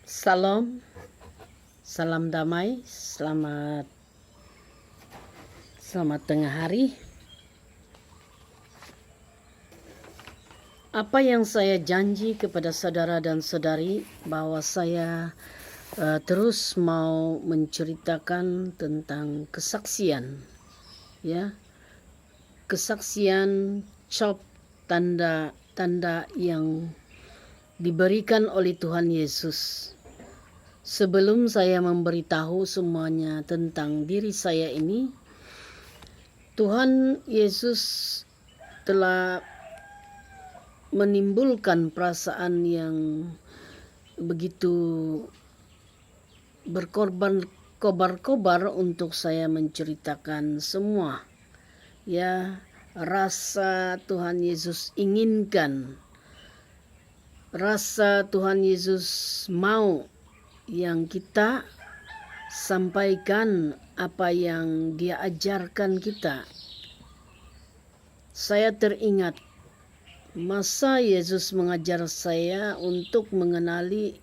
Salam, salam damai, selamat tengah hari. Apa yang saya janji kepada saudara dan saudari bahwa saya terus mau menceritakan tentang kesaksian, ya, kesaksian cap tanda-tanda yang diberikan oleh Tuhan Yesus. Sebelum saya memberitahu semuanya tentang diri saya ini, Tuhan Yesus telah menimbulkan perasaan yang begitu berkobar-kobar untuk saya menceritakan semua. Ya, rasa Tuhan Yesus inginkan, rasa Tuhan Yesus mau yang kita sampaikan apa yang Dia ajarkan kita. Saya teringat masa Yesus mengajar saya untuk mengenali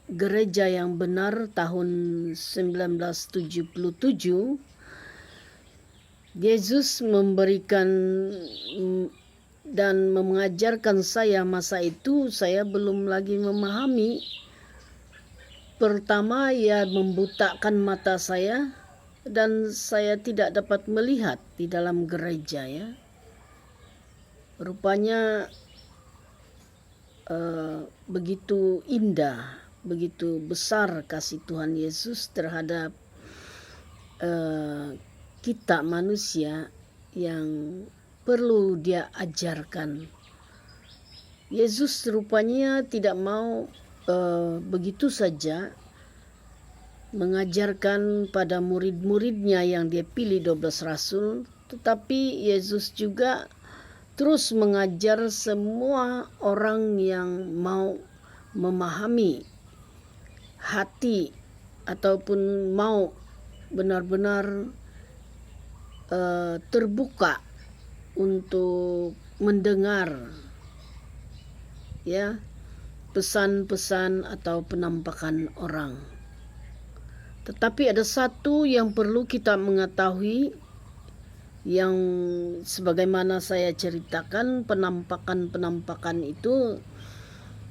gereja yang benar tahun 1977. Yesus memberikan dan mengajarkan saya masa itu. Saya belum lagi memahami. Pertama, ia membutakan mata saya dan saya tidak dapat melihat di dalam gereja, ya. Rupanya begitu indah, begitu besar kasih Tuhan Yesus terhadap kita manusia yang perlu Dia ajarkan. Yesus rupanya tidak mau begitu saja mengajarkan pada murid-muridnya yang Dia pilih 12 rasul, tetapi Yesus juga terus mengajar semua orang yang mau memahami hati ataupun mau benar-benar terbuka untuk mendengar, ya, pesan-pesan atau penampakan orang. Tetapi ada satu yang perlu kita mengetahui, yang sebagaimana saya ceritakan, penampakan itu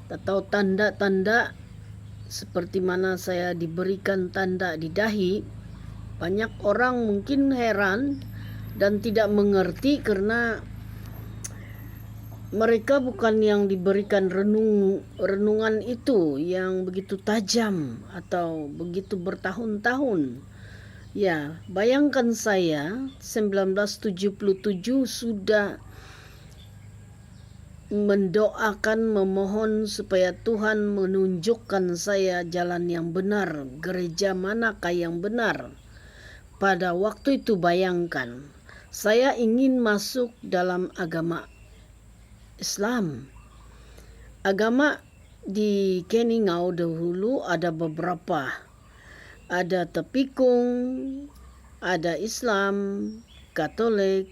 atau tanda-tanda seperti mana saya diberikan tanda di dahi. Banyak orang mungkin heran dan tidak mengerti karena mereka bukan yang diberikan renungan itu yang begitu tajam atau begitu bertahun-tahun. Ya, bayangkan saya 1977 sudah mendoakan, memohon supaya Tuhan menunjukkan saya jalan yang benar, gereja manakah yang benar. Pada waktu itu bayangkan, saya ingin masuk dalam agama Islam. Agama di Keningau dahulu ada beberapa. Ada Tepikung, ada Islam, Katolik.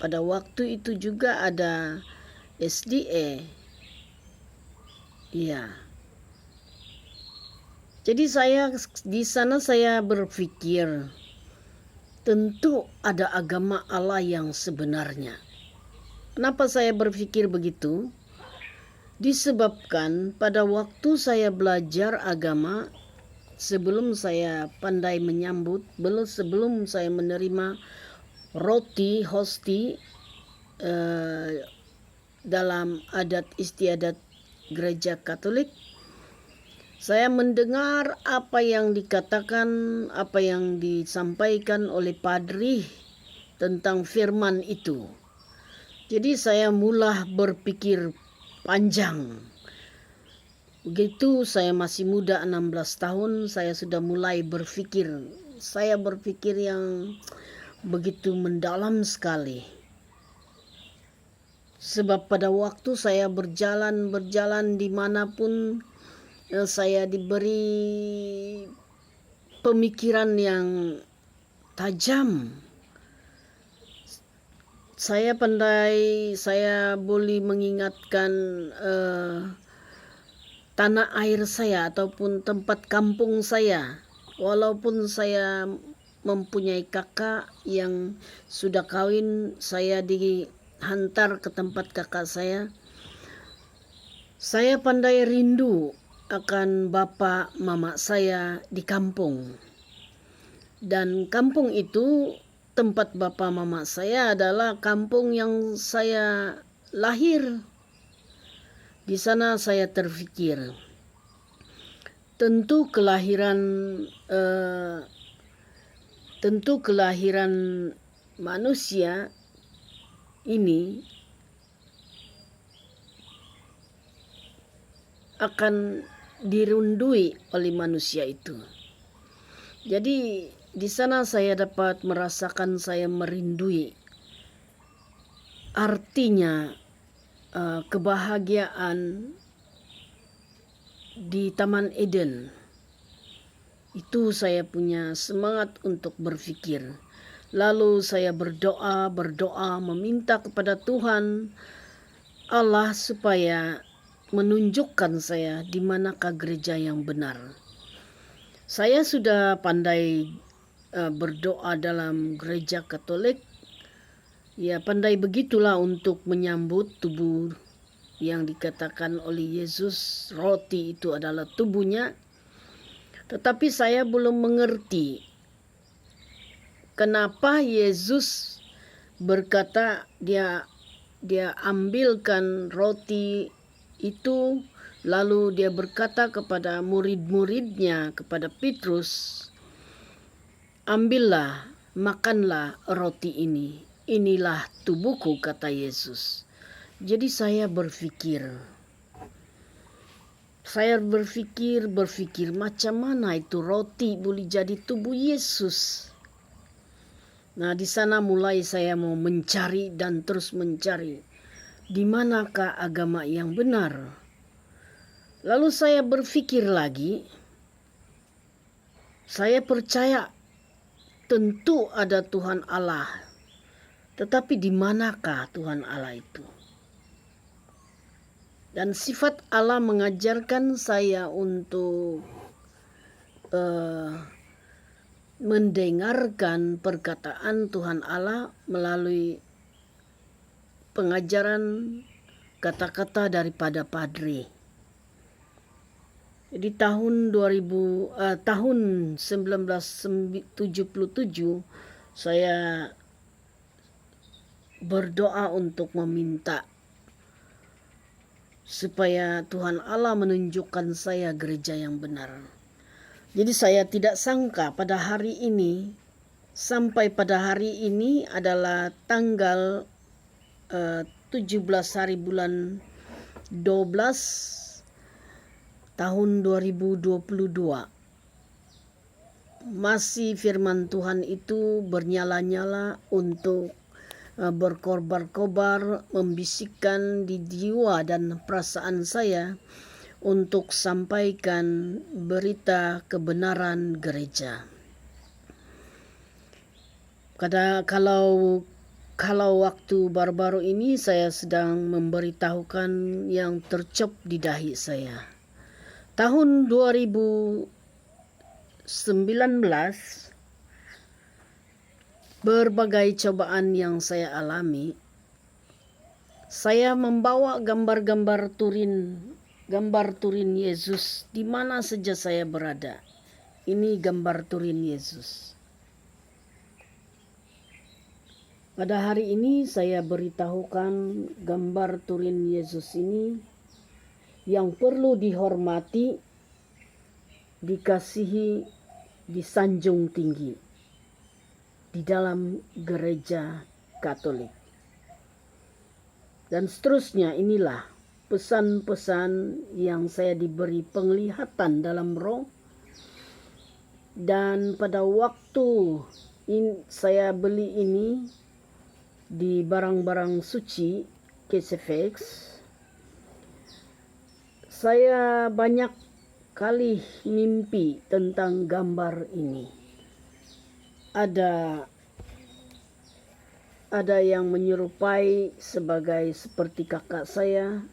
Pada waktu itu juga ada SDA. Ya. Jadi di sana saya berpikir, tentu ada agama Allah yang sebenarnya. Kenapa saya berpikir begitu? Disebabkan pada waktu saya belajar agama, sebelum saya pandai menyambut, sebelum saya menerima hosti dalam adat istiadat gereja Katolik, saya mendengar apa yang dikatakan, apa yang disampaikan oleh padri tentang firman itu. Jadi saya mulai berpikir panjang. Begitu saya masih muda 16 tahun, saya sudah mulai berpikir. Saya berpikir yang begitu mendalam sekali. Sebab pada waktu saya berjalan dimanapun, saya diberi pemikiran yang tajam. saya boleh mengingatkan tanah air saya ataupun tempat kampung saya. Walaupun saya mempunyai kakak yang sudah kawin, saya dihantar ke tempat kakak saya. Saya pandai rindu akan bapak mama saya di kampung. Dan kampung itu, tempat bapak mama saya adalah kampung yang saya lahir. Di sana saya terfikir, tentu kelahiran manusia ini akan dirundui oleh manusia itu. Jadi di sana saya dapat merasakan, saya merindui artinya kebahagiaan di Taman Eden. Itu saya punya semangat untuk berpikir. Lalu saya berdoa meminta kepada Tuhan Allah supaya menunjukkan saya di manakah gereja yang benar. Saya sudah pandai berdoa dalam gereja Katolik. Ya, pandai begitulah untuk menyambut tubuh yang dikatakan oleh Yesus, roti itu adalah tubuhnya. Tetapi saya belum mengerti kenapa Yesus berkata dia ambilkan roti itu, lalu dia berkata kepada murid-muridnya, kepada Petrus, ambillah, makanlah roti ini. Inilah tubuhku, kata Yesus. Jadi saya berpikir macam mana itu roti boleh jadi tubuh Yesus. Nah, di sana mulai saya mau mencari dan terus mencari di manakah agama yang benar. Lalu saya berpikir lagi, saya percaya tentu ada Tuhan Allah. Tetapi di manakah Tuhan Allah itu? Dan sifat Allah mengajarkan saya untuk mendengarkan perkataan Tuhan Allah melalui pengajaran kata-kata daripada Padre. Di tahun 1977 saya berdoa untuk meminta supaya Tuhan Allah menunjukkan saya gereja yang benar. Jadi saya tidak sangka pada hari ini, sampai pada hari ini adalah tanggal 17 hari bulan 12 tahun 2022. Masih firman Tuhan itu bernyala-nyala untuk berkobar-kobar, membisikkan di jiwa dan perasaan saya untuk sampaikan berita kebenaran gereja. Kalau waktu baru-baru ini saya sedang memberitahukan yang tercop di dahi saya. Tahun 2019 berbagai cobaan yang saya alami, saya membawa gambar turin Yesus di mana saja saya berada. Ini gambar turin Yesus. Pada hari ini saya beritahukan gambar turin Yesus ini yang perlu dihormati, dikasihi, disanjung tinggi di dalam gereja Katolik. Dan seterusnya, inilah pesan-pesan yang saya diberi penglihatan dalam roh. Dan pada waktu saya beli ini di barang-barang suci KSFX, saya banyak kali mimpi tentang gambar ini. Ada ada yang menyerupai seperti kakak saya,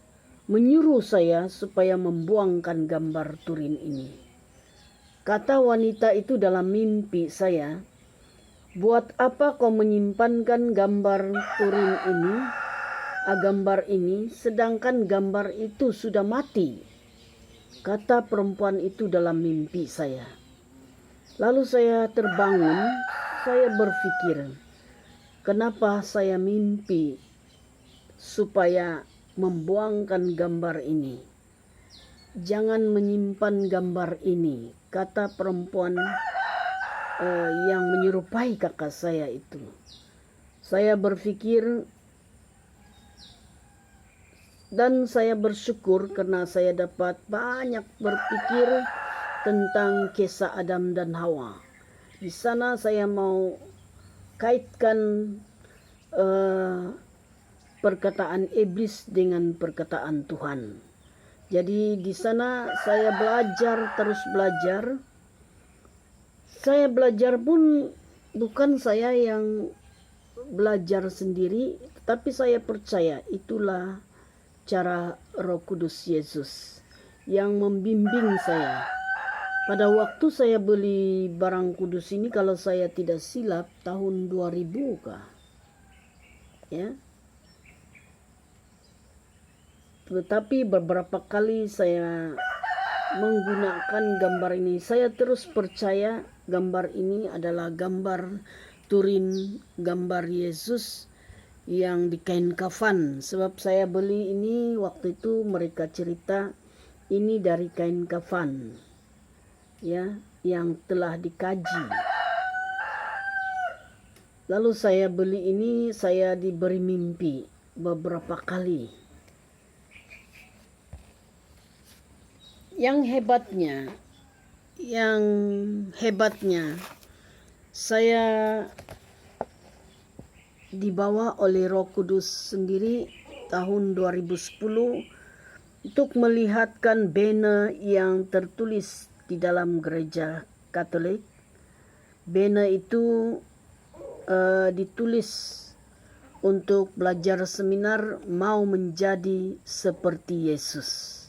menyuruh saya supaya membuangkan gambar Turin ini. Kata wanita itu dalam mimpi saya, "Buat apa kau menyimpankan gambar Turin ini, gambar ini, sedangkan gambar itu sudah mati?" Kata perempuan itu dalam mimpi saya. Lalu saya terbangun, saya berpikir, kenapa saya mimpi supaya membuangkan gambar ini? Jangan menyimpan gambar ini, kata perempuan yang menyerupai kakak saya itu. Saya berpikir dan saya bersyukur karena saya dapat banyak berpikir tentang kisah Adam dan Hawa. Di sana saya mau kaitkan perkataan iblis dengan perkataan Tuhan. Jadi di sana saya belajar, terus belajar. Saya belajar pun bukan saya yang belajar sendiri, tapi saya percaya itulah cara Roh Kudus Yesus yang membimbing saya. Pada waktu saya beli barang kudus ini, kalau saya tidak silap tahun 2000 kah? Ya. Tetapi beberapa kali saya menggunakan gambar ini. Saya terus percaya gambar ini adalah gambar Turin, gambar Yesus yang di kain kafan. Sebab saya beli ini waktu itu mereka cerita ini dari kain kafan, ya, yang telah dikaji. Lalu saya beli ini, saya diberi mimpi beberapa kali. Yang hebatnya, saya dibawa oleh Roh Kudus sendiri tahun 2010 untuk melihatkan banner yang tertulis di dalam gereja Katolik. Banner itu ditulis untuk belajar seminar mau menjadi seperti Yesus.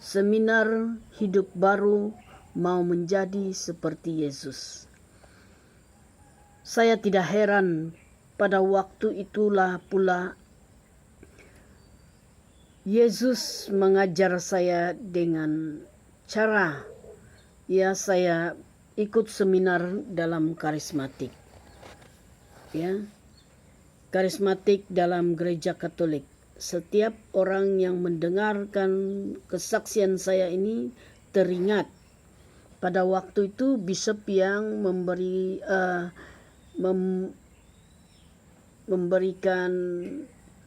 Seminar hidup baru mau menjadi seperti Yesus. Saya tidak heran pada waktu itulah pula Yesus mengajar saya dengan cara saya ikut seminar dalam karismatik. Ya. Karismatik dalam gereja Katolik. Setiap orang yang mendengarkan kesaksian saya ini teringat pada waktu itu bishop yang memberikan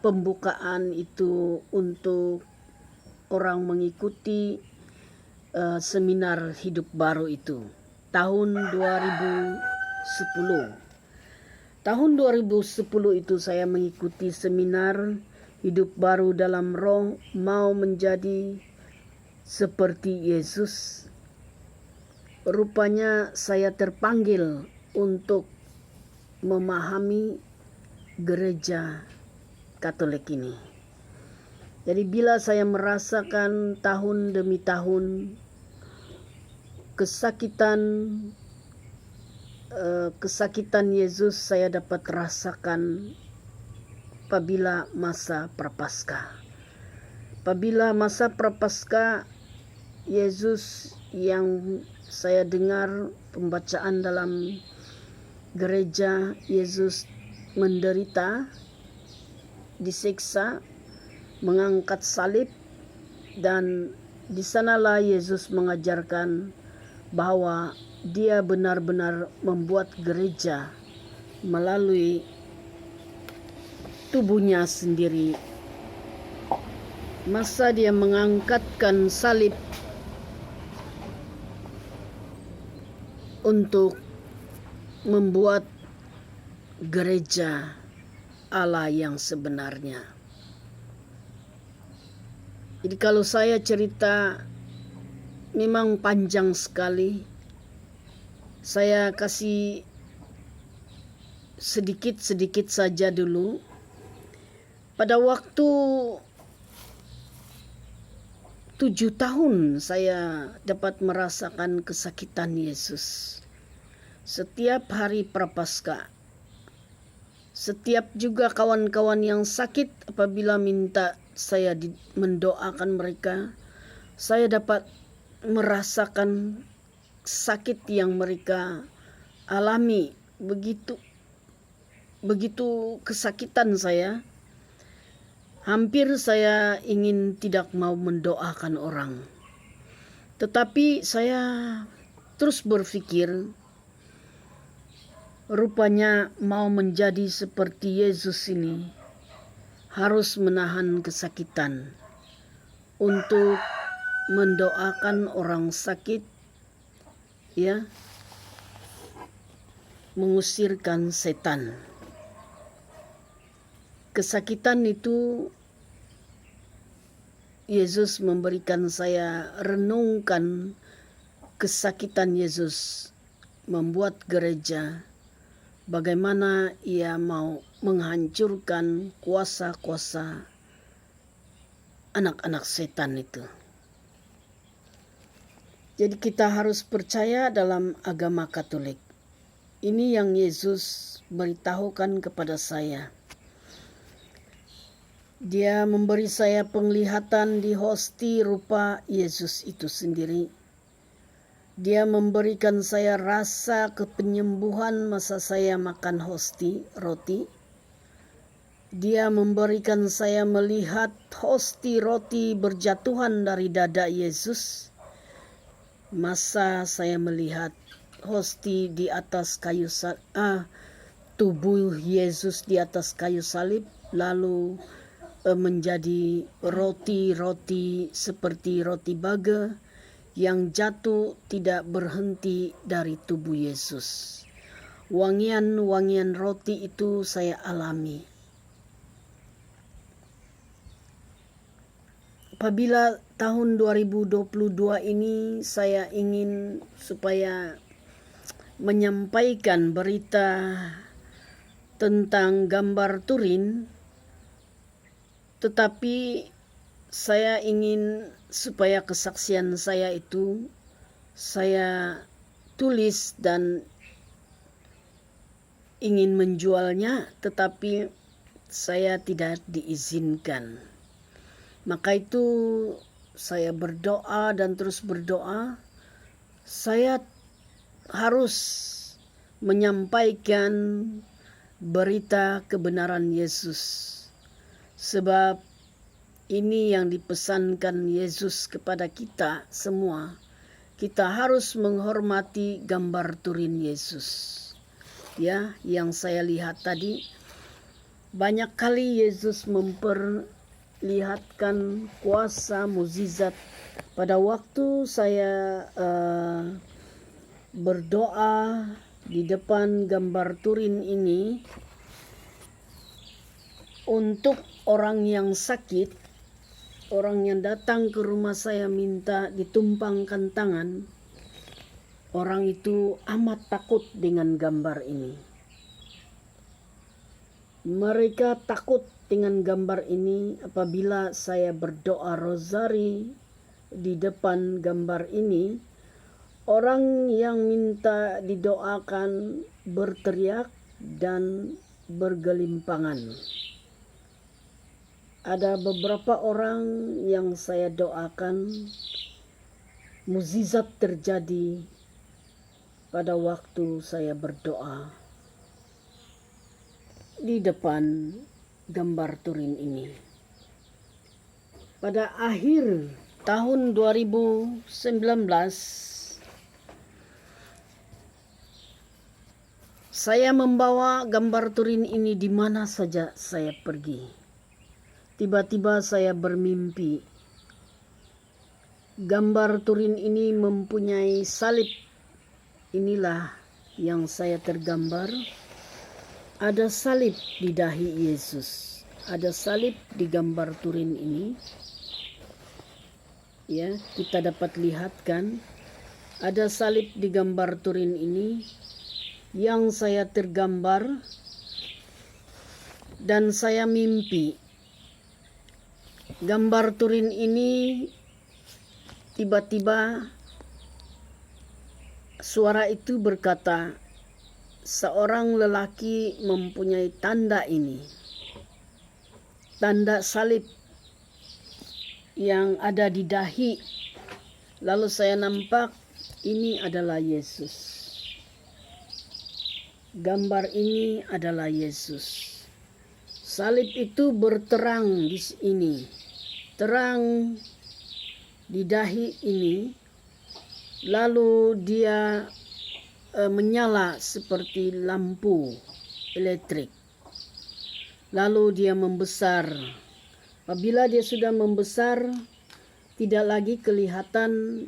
pembukaan itu untuk orang mengikuti seminar hidup baru itu tahun 2010. Tahun 2010 itu saya mengikuti seminar hidup baru dalam roh mau menjadi seperti Yesus. Rupanya saya terpanggil untuk memahami gereja Katolik ini. Jadi bila saya merasakan tahun demi tahun kesakitan Yesus, saya dapat rasakan apabila masa Prapaskah. Apabila masa Prapaskah, Yesus yang saya dengar pembacaan dalam gereja, Yesus menderita, disiksa, mengangkat salib, dan di sanalah Yesus mengajarkan bahwa Dia benar-benar membuat gereja melalui tubuhnya sendiri. Masa Dia mengangkatkan salib untuk membuat gereja Allah yang sebenarnya. Jadi kalau saya cerita memang panjang sekali. Saya kasih sedikit-sedikit saja dulu. Pada waktu 7 tahun saya dapat merasakan kesakitan Yesus. Setiap hari Prapaskah, setiap juga kawan-kawan yang sakit apabila minta saya mendoakan mereka, saya dapat merasakan sakit yang mereka alami. Begitu kesakitan saya, hampir saya ingin tidak mau mendoakan orang. Tetapi saya terus berpikir, rupanya mau menjadi seperti Yesus ini harus menahan kesakitan untuk mendoakan orang sakit, ya, mengusirkan setan. Kesakitan itu Yesus memberikan saya renungkan kesakitan Yesus, membuat gereja, bagaimana ia mau menghancurkan kuasa-kuasa anak-anak setan itu. Jadi kita harus percaya dalam agama Katolik. Ini yang Yesus beritahukan kepada saya. Dia memberi saya penglihatan di hosti rupa Yesus itu sendiri. Dia memberikan saya rasa kepenyembuhan masa saya makan hosti roti. Dia memberikan saya melihat hosti roti berjatuhan dari dada Yesus. Masa saya melihat hosti di atas kayu salib, tubuh Yesus di atas kayu salib, lalu menjadi roti-roti seperti roti baga yang jatuh tidak berhenti dari tubuh Yesus. Wangian-wangian roti itu saya alami. Apabila tahun 2022 ini saya ingin supaya menyampaikan berita tentang gambar Turin, tetapi saya ingin supaya kesaksian saya itu saya tulis dan ingin menjualnya, tetapi saya tidak diizinkan. Maka itu saya berdoa dan terus berdoa. Saya harus menyampaikan berita kebenaran Yesus. Sebab ini yang dipesankan Yesus kepada kita semua. Kita harus menghormati gambar Turin Yesus. Ya, yang saya lihat tadi, banyak kali Yesus memperlihatkan kuasa mukjizat. Pada waktu saya berdoa di depan gambar Turin ini untuk orang yang sakit, orang yang datang ke rumah saya minta ditumpangkan tangan, orang itu amat takut dengan gambar ini. Mereka takut dengan gambar ini apabila saya berdoa rosari di depan gambar ini. Orang yang minta didoakan berteriak dan bergelimpangan. Ada beberapa orang yang saya doakan, mukjizat terjadi pada waktu saya berdoa di depan gambar Turin ini. Pada akhir tahun 2019, saya membawa gambar Turin ini di mana saja saya pergi. Tiba-tiba saya bermimpi. Gambar Turin ini mempunyai salib. Inilah yang saya tergambar. Ada salib di dahi Yesus. Ada salib di gambar Turin ini. Ya, kita dapat lihat kan. Ada salib di gambar Turin ini. Yang saya tergambar dan saya mimpi. Gambar Turin ini tiba-tiba suara itu berkata, seorang lelaki mempunyai tanda ini, tanda salib yang ada di dahi. Lalu saya nampak ini adalah Yesus. Gambar ini adalah Yesus. Salib itu berterang di sini, terang di dahi ini, lalu dia menyala seperti lampu elektrik. Lalu dia membesar. Apabila dia sudah membesar, tidak lagi kelihatan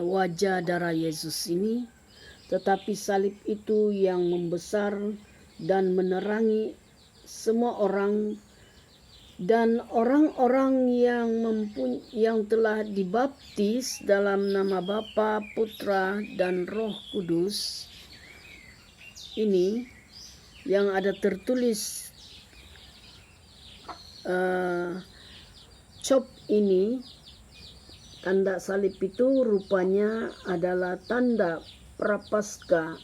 wajah darah Yesus ini, tetapi salib itu yang membesar dan menerangi semua orang, dan orang-orang yang telah dibaptis dalam nama Bapa, Putra, dan Roh Kudus ini, yang ada tertulis cop ini, tanda salib itu rupanya adalah tanda prapaskah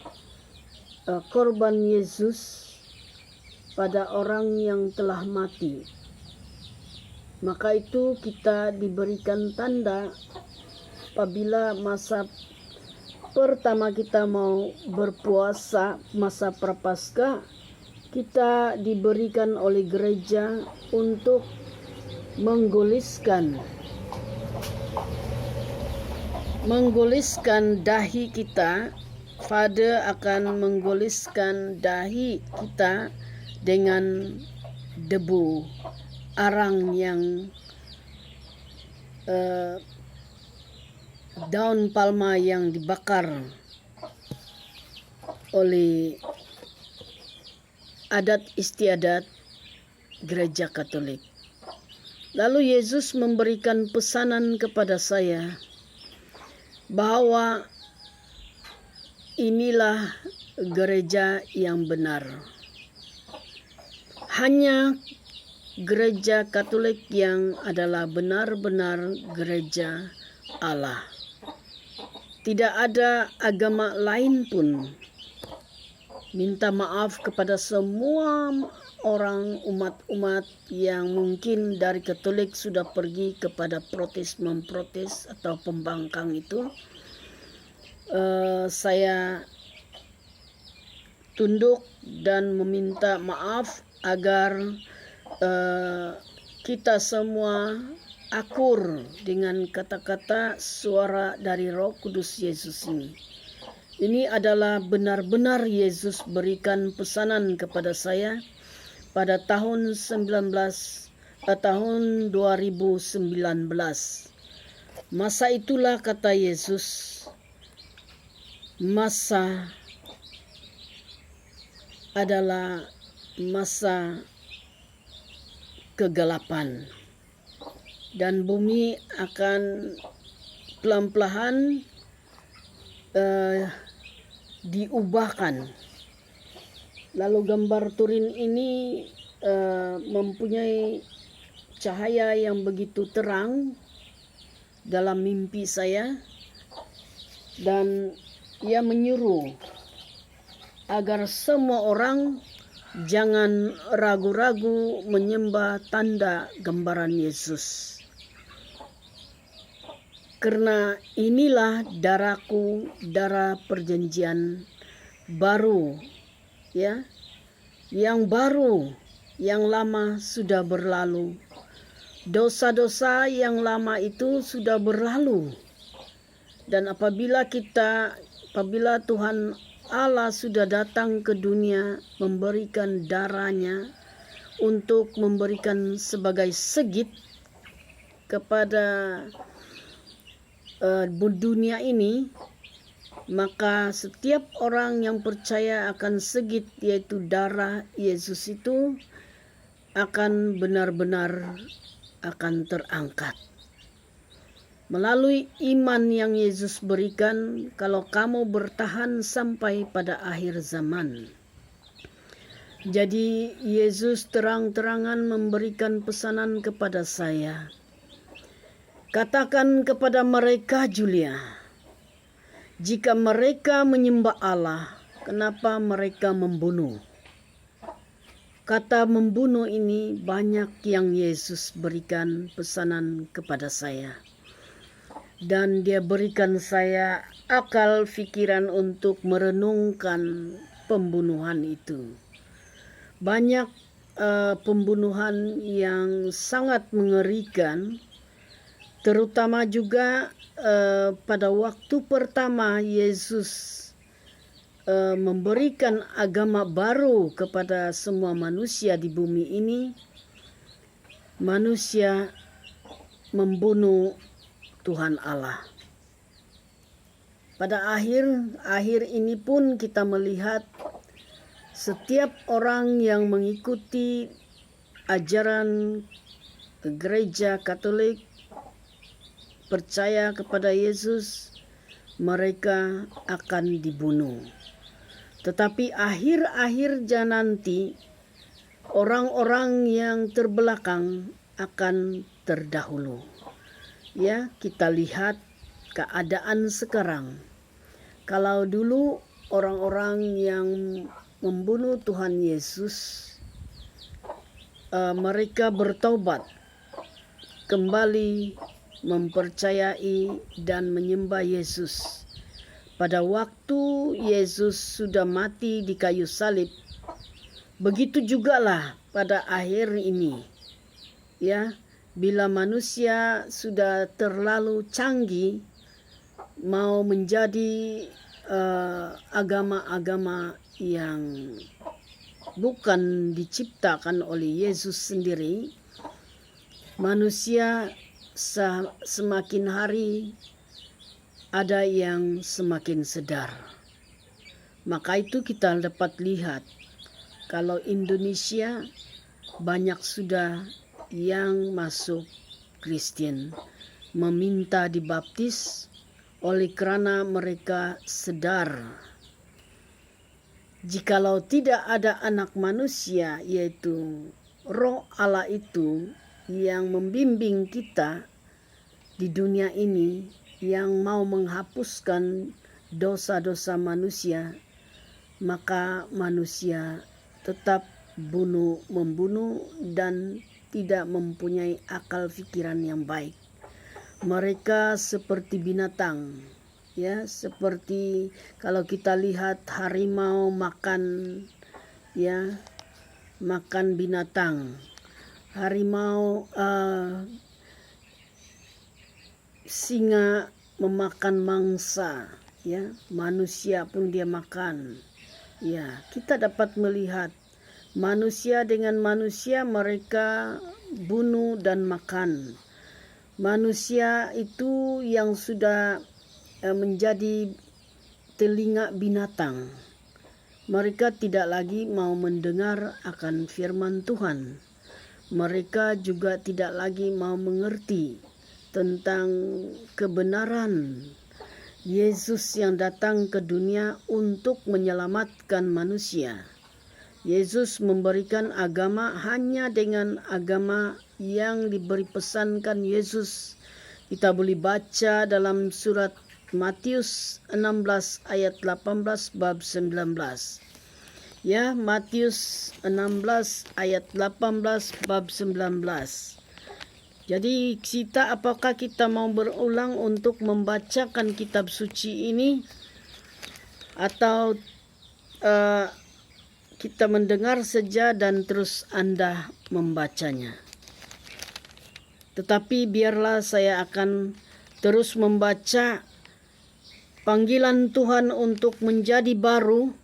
korban Yesus pada orang yang telah mati. Maka itu kita diberikan tanda apabila masa pertama kita mau berpuasa, masa prapaskah, kita diberikan oleh gereja untuk menggoliskan dahi kita. Father akan menggoliskan dahi kita dengan debu arang yang daun palma yang dibakar oleh adat istiadat gereja Katolik. Lalu Yesus memberikan pesanan kepada saya bahwa inilah gereja yang benar. Hanya gereja Katolik yang adalah benar-benar gereja Allah. Tidak ada agama lain pun. Minta maaf kepada semua orang, umat-umat yang mungkin dari Katolik sudah pergi kepada memprotes atau pembangkang itu. Saya tunduk dan meminta maaf agar kita semua akur dengan kata-kata suara dari Roh Kudus Yesus ini. Ini adalah benar-benar Yesus berikan pesanan kepada saya pada tahun 2019. Masa itulah, kata Yesus, masa adalah masa kegelapan dan bumi akan pelan-pelan diubahkan. Lalu gambar Turin ini mempunyai cahaya yang begitu terang dalam mimpi saya, dan ia menyuruh agar semua orang jangan ragu-ragu menyembah tanda gambaran Yesus. Karena inilah darahku, darah perjanjian baru, ya, yang baru, yang lama sudah berlalu. Dosa-dosa yang lama itu sudah berlalu. Dan apabila Tuhan Allah sudah datang ke dunia memberikan darahnya untuk memberikan sebagai segit kepada dunia ini, maka setiap orang yang percaya akan segit, yaitu darah Yesus itu, akan benar-benar akan terangkat. Melalui iman yang Yesus berikan, kalau kamu bertahan sampai pada akhir zaman. Jadi Yesus terang-terangan memberikan pesanan kepada saya. Katakan kepada mereka, Julia, jika mereka menyembah Allah, kenapa mereka membunuh? Kata membunuh ini banyak yang Yesus berikan pesanan kepada saya. Dan dia berikan saya akal pikiran untuk merenungkan pembunuhan itu. Banyak pembunuhan yang sangat mengerikan, terutama juga pada waktu pertama Yesus memberikan agama baru kepada semua manusia di bumi ini. Manusia membunuh Tuhan Allah. Pada akhir ini pun kita melihat setiap orang yang mengikuti ajaran gereja Katolik, percaya kepada Yesus, mereka akan dibunuh. Tetapi akhir nanti, orang-orang yang terbelakang akan terdahulu. Ya, kita lihat keadaan sekarang. Kalau dulu orang-orang yang membunuh Tuhan Yesus, mereka bertobat, kembali mempercayai dan menyembah Yesus. Pada waktu Yesus sudah mati di kayu salib, begitu jugalah pada akhir ini. Ya, bila manusia sudah terlalu canggih, mau menjadi agama-agama yang bukan diciptakan oleh Yesus sendiri, manusia semakin hari ada yang semakin sadar. Maka itu kita dapat lihat kalau Indonesia banyak sudah yang masuk Kristen, meminta dibaptis oleh karena mereka sadar jikalau tidak ada anak manusia, yaitu Roh Allah itu yang membimbing kita di dunia ini, yang mau menghapuskan dosa-dosa manusia, maka manusia tetap membunuh dan tidak mempunyai akal pikiran yang baik. Mereka seperti binatang, ya, seperti kalau kita lihat harimau makan binatang. Harimau, singa memakan mangsa, ya, manusia pun dia makan. Ya, kita dapat melihat manusia dengan manusia mereka bunuh dan makan. Manusia itu yang sudah menjadi telinga binatang. Mereka tidak lagi mau mendengar akan firman Tuhan. Mereka juga tidak lagi mau mengerti tentang kebenaran Yesus yang datang ke dunia untuk menyelamatkan manusia. Yesus memberikan agama hanya dengan agama yang diberi pesankan Yesus. Kita boleh baca dalam surat Matius 16 ayat 18 bab 19. Ya, Matius 16 ayat 18 bab 19. Jadi apakah kita mau berulang untuk membacakan kitab suci ini, atau kita mendengar saja dan terus Anda membacanya? Tetapi biarlah saya akan terus membaca panggilan Tuhan untuk menjadi baru.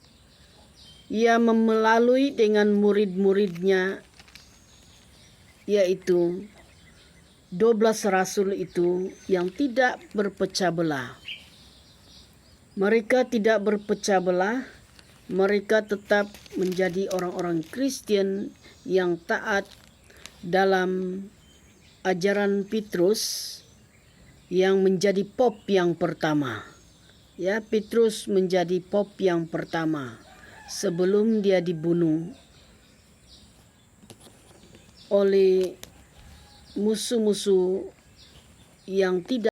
Ia melalui dengan murid-muridnya, yaitu 12 rasul itu yang tidak berpecah belah. Mereka tidak berpecah belah, mereka tetap menjadi orang-orang Kristen yang taat dalam ajaran Petrus yang menjadi pop yang pertama. Ya, Petrus menjadi pop yang pertama sebelum dia dibunuh oleh musuh-musuh yang tidak